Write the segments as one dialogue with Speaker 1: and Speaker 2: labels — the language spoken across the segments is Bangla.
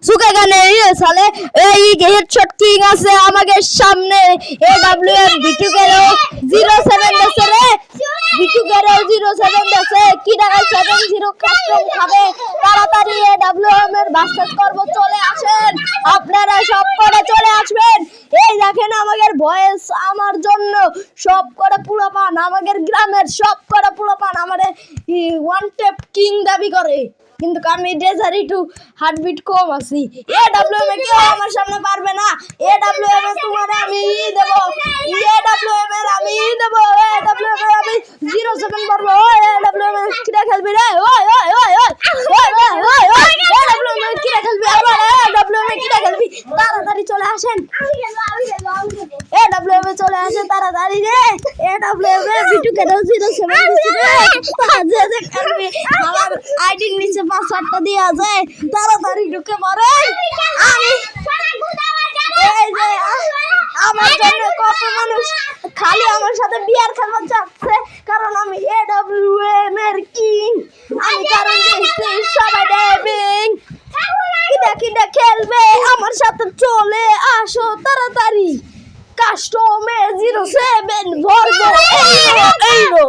Speaker 1: ঝুঁকেগা নেই সালে এই হেডশট কিং আছে আমাদের সামনে এডব্লিউএম বিটু গেরো 07 দেশে রে বিটু গেরো 07 দেশে কি টাকা 70 কাস্টম খাবে তাড়াতাড়ি এডব্লিউএম এর ভার্সেস করব চলে আসেন আপনারা সব করে চলে আসবেন এই দেখেন আমাদের ভয়েস আমার জন্য সব করে পুরো পান আমাদের গ্রামের সব করে পুরো পান আমারে ওয়ান ট্যাপ কিং দাবি করে কিন্তু আমি ডেজারি টু হার্টবিট কম আছি এডব্লিউএম এ কেউ আমার সামনে পারবে না এডব্লিউএম এ তোমারে আমি দেব এডব্লিউএম এর আমি দেব এডব্লিউএম এর আমি 07 করব এডব্লিউএম এ কিরা খেলবি রে ওই ওই ওই ওই এডব্লিউএম এ কিরা খেলবি আবার এডব্লিউএম এ কিরা খেলবি তাড়াতাড়ি চলে আসেন এডব্লিউএম এ চলে আসেন তাড়াতাড়ি রে এডব্লিউএম এ বিটু কেন 07 দিছি রে যে যে খেলবি আমার আইডি নিচে পাসওয়ার্ডটা দেয়া যায় তাড়াতাড়ি ঢুকে পড়ে আমি এই যে আমার জন্য কত মানুষ খালি আমার সাথে বিয়ার খেলতে যাচ্ছে কারণ আমি এডব্লিউএম এর কিং আমি কারণ দেখছি সবাই ডেবিং কিটা খেলবে আমার সাথে চলে আসো তাড়াতাড়ি কাস্টমে 07 ভলভো এইরো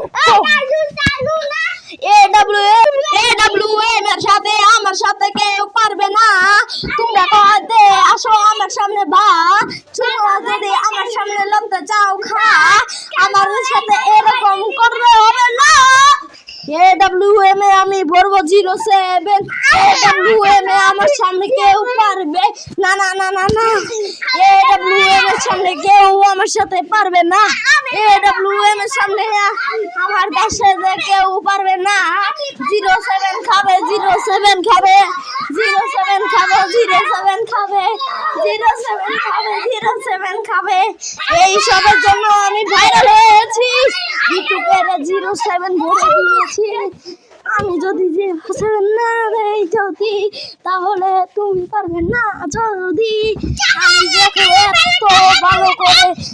Speaker 1: এডব্লিউএম এর সাথে আমার সাথে কেউ পারবে না তোমরা কদে আসো আমার সামনে বা তোমরা যদি আমার সামনে লড়তে চাও খা আমার সাথে এরকম করবে হবে না এডব্লিউএম এ আমি ভরবো 07 এডব্লিউএম এ আমার সামনে কেউ পারবে না না না না না এডব্লিউএম এর সামনে কেউ আমার সাথে পারবে না এডব্লিউএম এর সামনে আমার কাছে কেউ পারবে না 07 খাবে 07 খাবে 07 খাবে 07 খাবে 07 খাবে 07 খাবে এই সবের জন্য আমি ভাইরাল হয়েছি ইউটিউবে 07 ভরে দিয়েছি আমি যদি 07 না দেই যদি তাহলে তুমি পারবে না যদি আমি দেখো এত ভালো করে